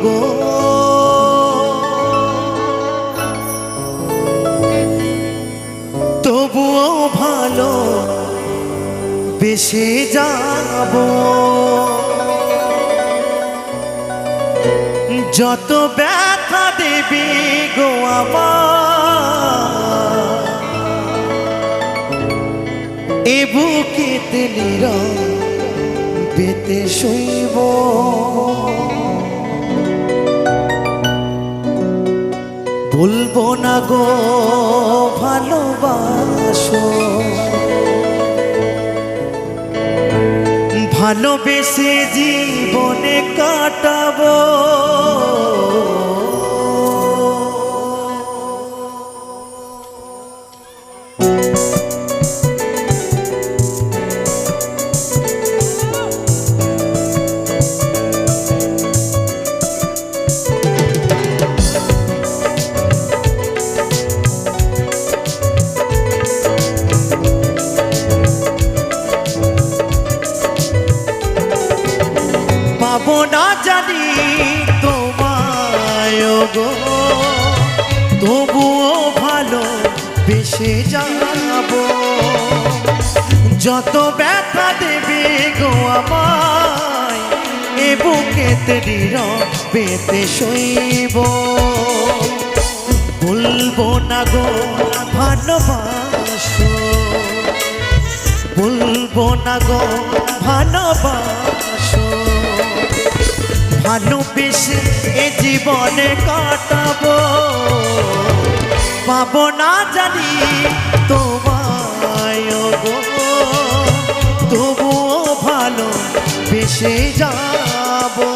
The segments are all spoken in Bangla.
গো তবুও ভালো বেশে যাব যত ব্যথা দেবে গো আমার এ বুকেতে নীরবেতে শুইব বলবো না গো ভালোবাসো ভালোবেসে জীবনে কাটাবো পাবো না জানি তোমায় গো তবুও ভালো বেশে যাব যত ব্যথা দেবে গো আমায় এ বুকেতে নীরবেতে শুইব বলবো না গো ভালোবাসো বলবো না গো ভালোবাসো ভালোবেসে এ জীবনে কাটাবো পাবো না জানি তোমায় গো তবুও ভালো বেসে যাবো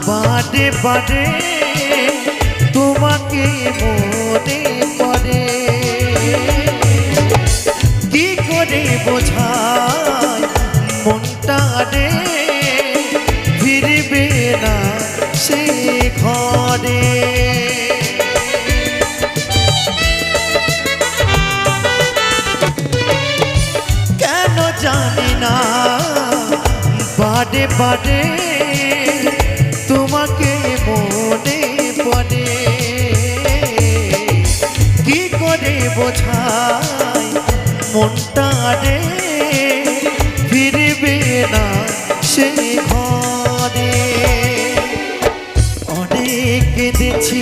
বারে বারে তোমাকে মনে পড়ে কি করে বোঝাই মনটা রে ফিরবে না সে ঘরে কেন জানি না বারে বারে তোমাকে মনে পড়ে কি করে বোঝাই মনটা রে ফিরবে না সে ঘরে অনেক কেঁদেছি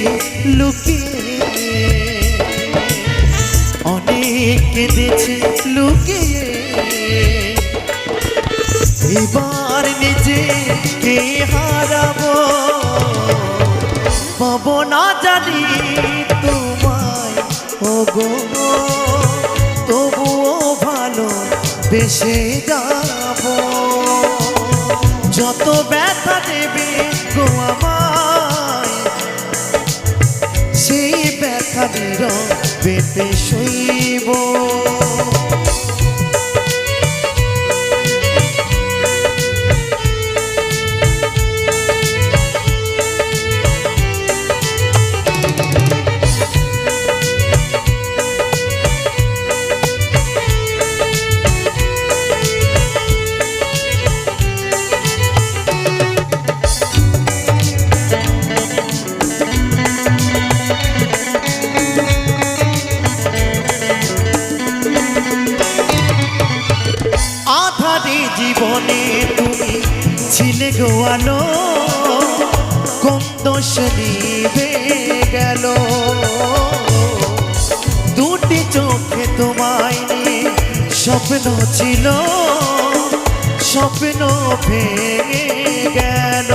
লুকিয়ে অনেক কেঁদেছি লুকিয়ে এবার নিজেকে হারাবো পাবো না জানি তোমায় গো তবুও ভালো বেসে যাব যত ব্যথা দেবে গো আমায় সেই ব্যথা নীরবেতে শুইব জীবনে তুমি ছিলে গো আলো কোন দোষ নিবে গেল দুটি চোখে তোমায় নিয়ে স্বপ্ন ছিল স্বপ্ন ভেঙে গেল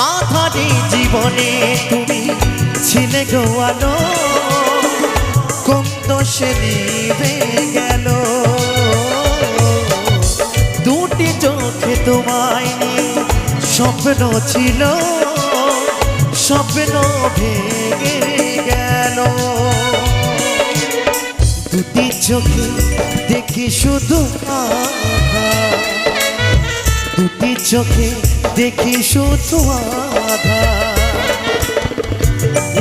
আধারে জীবনে তুমি ছিলে গো আলো কোন দোষে নিভে গেল দুটি চোখে তোমায় নিয়ে স্বপ্ন ছিল স্বপ্ন ভেঙে গেল দুটি চোখে দেখি শুধু আঁধার দুটি চোখে দেখি শুধু আঁধার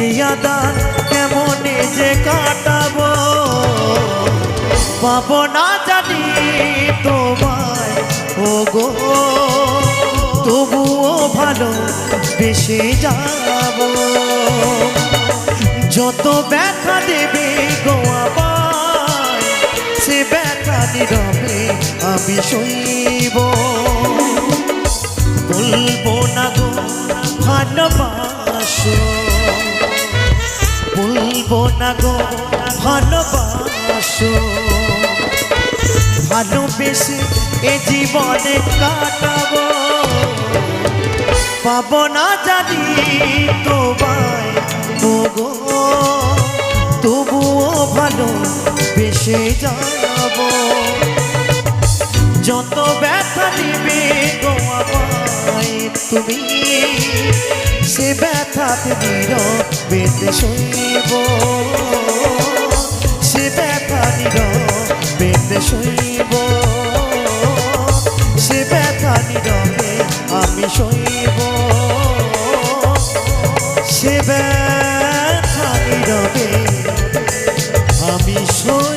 এই আধার কেমনে যে কাটাবো পাবো না জানি তোমায় ও গো তবুও ভালো বেশি যাব যত ব্যথা দেবে গো আমায় সে ব্যথা নীরবে আমি সইব বলবো না গো ভালোবাসো বলবো না গো ভালোবাসো ভালোবেসে এ জীবনে কাটাবো পাবো না জানি তোমায় গো তবুও ভালো বেসে যাব যত ব্যথা দিবে গো আমায় তুমি সে ব্যথাতে নীরবেতে সইব সে ব্যথা নীরবেতে সইব সে ব্যথা নীরবে আমি সইব সে ব্যথা নীরবে আমি সইব